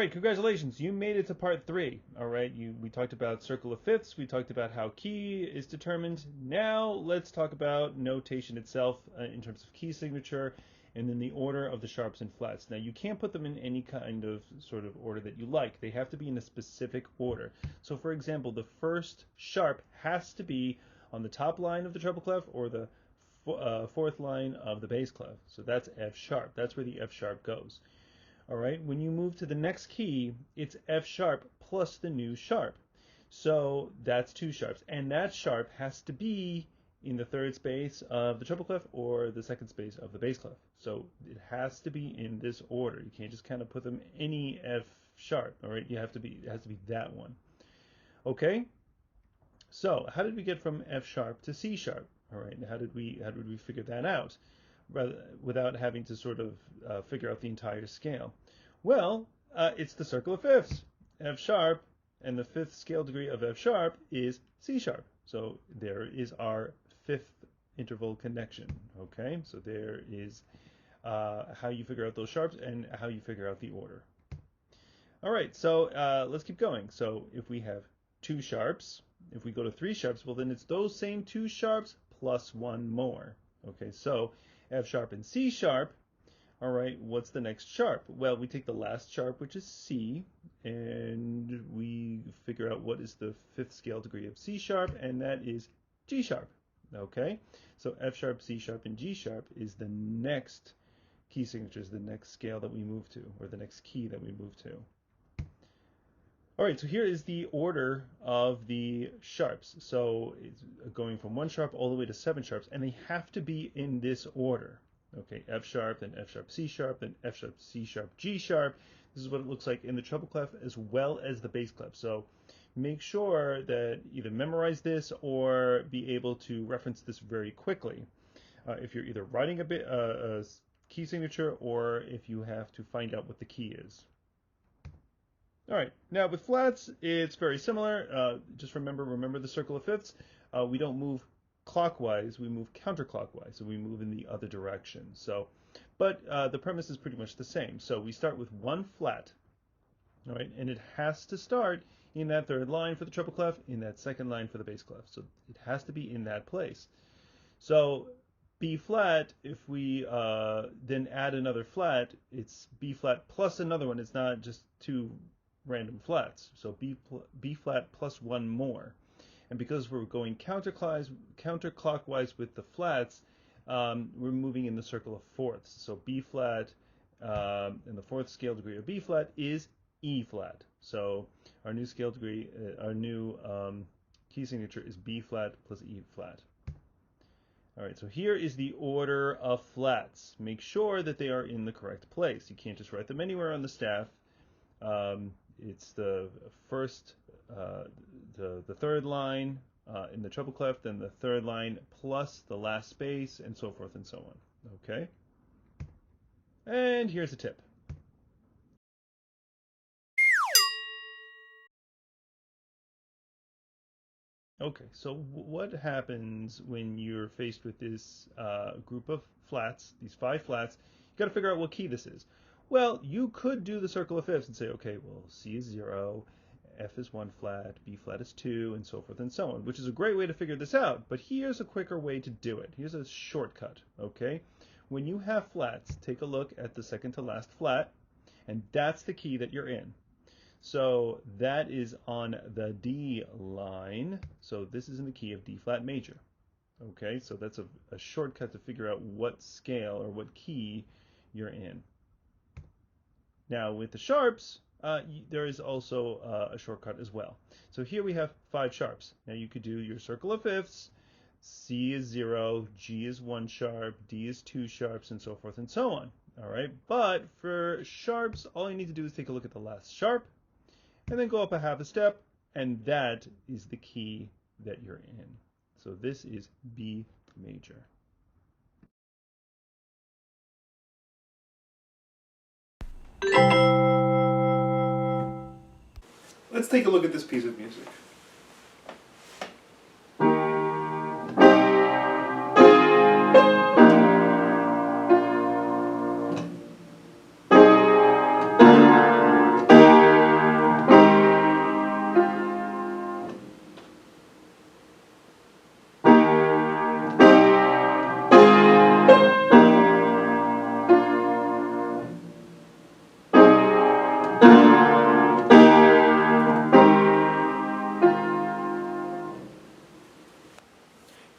right, congratulations. You made it to part 3. All right, we talked about circle of fifths. We talked about how key is determined. Now let's talk about notation itself in terms of key signature and then the order of the sharps and flats. Now you can't put them in any kind of sort of order that you like. They have to be in a specific order. So for example, the first sharp has to be on the top line of the treble clef or the fourth line of the bass clef. So that's F sharp. That's where the F sharp goes. All right, when you move to the next key, it's F sharp plus the new sharp. So that's 2 sharps, and that sharp has to be in the third space of the treble clef or the second space of the bass clef. So it has to be in this order. You can't just kind of put them any F sharp. All right, it has to be that one. Okay. So how did we get from F sharp to C sharp? All right, and how did we figure that out? Without having to sort of figure out the entire scale? Well, it's the circle of fifths. F sharp, and the fifth scale degree of F sharp is C sharp. So there is our fifth interval connection. Okay, so there is how you figure out those sharps and how you figure out the order. All right, so let's keep going. So if we have 2 sharps, if we go to 3 sharps, well then it's those same 2 sharps plus 1 more. Okay, so F sharp and C sharp. All right, what's the next sharp? Well, we take the last sharp, which is C, and we figure out what is the fifth scale degree of C sharp, and that is G sharp. Okay, so F sharp, C sharp, and G sharp is the next key signatures, the next scale that we move to, or the next key that we move to. All right, so here is the order of the sharps. So it's going from 1 sharp all the way to 7 sharps, and they have to be in this order. Okay, F sharp, then F sharp, C sharp, then F sharp, C sharp, G sharp. This is what it looks like in the treble clef as well as the bass clef. So make sure that either memorize this or be able to reference this very quickly. If you're either writing a key signature or if you have to find out what the key is. All right, now with flats, it's very similar. Just remember the circle of fifths. We don't move clockwise, we move counterclockwise, so we move in the other direction. So, but the premise is pretty much the same. So we start with 1 flat, all right, and it has to start in that third line for the treble clef, in that second line for the bass clef. So it has to be in that place. So B flat, if we then add another flat, it's B flat plus another one. It's not just 2 random flats. So B flat plus 1 more. And because we're going counterclockwise with the flats, we're moving in the circle of fourths. So B flat and the fourth scale degree of B flat is E flat. So our new scale degree, our new key signature is B flat plus E flat. All right, so here is the order of flats. Make sure that they are in the correct place. You can't just write them anywhere on the staff. It's the first, the third line in the treble clef, then the third line plus the last space, and so forth and so on. Okay? And here's a tip. Okay, so what happens when you're faced with this group of flats, these 5 flats? You got to figure out what key this is. Well, you could do the circle of fifths and say, okay, well, C is 0, F is 1 flat, B flat is 2, and so forth and so on, which is a great way to figure this out. But here's a quicker way to do it. Here's a shortcut, okay? When you have flats, take a look at the second to last flat, and that's the key that you're in. So that is on the D line. So this is in the key of D flat major. Okay, so that's a shortcut to figure out what scale or what key you're in. Now with the sharps, there is also a shortcut as well. So here we have 5 sharps. Now you could do your circle of fifths. C is 0, G is 1 sharp, D is 2 sharps, and so forth and so on. All right, but for sharps, all you need to do is take a look at the last sharp, and then go up a half a step, and that is the key that you're in. So this is B major. Let's take a look at this piece of music.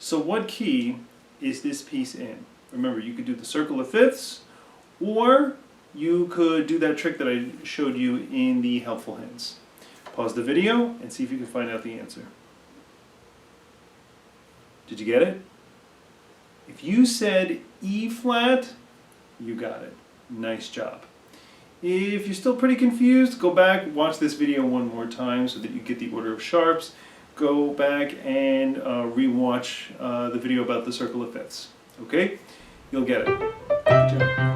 So what key is this piece in? Remember, you could do the circle of fifths, or you could do that trick that I showed you in the helpful hints. Pause the video and see if you can find out the answer. Did you get it? If you said E flat, you got it. Nice job. If you're still pretty confused, go back, watch this video one more time so that you get the order of sharps. Go back and re-watch the video about the circle of fifths. Okay? You'll get it. Good job.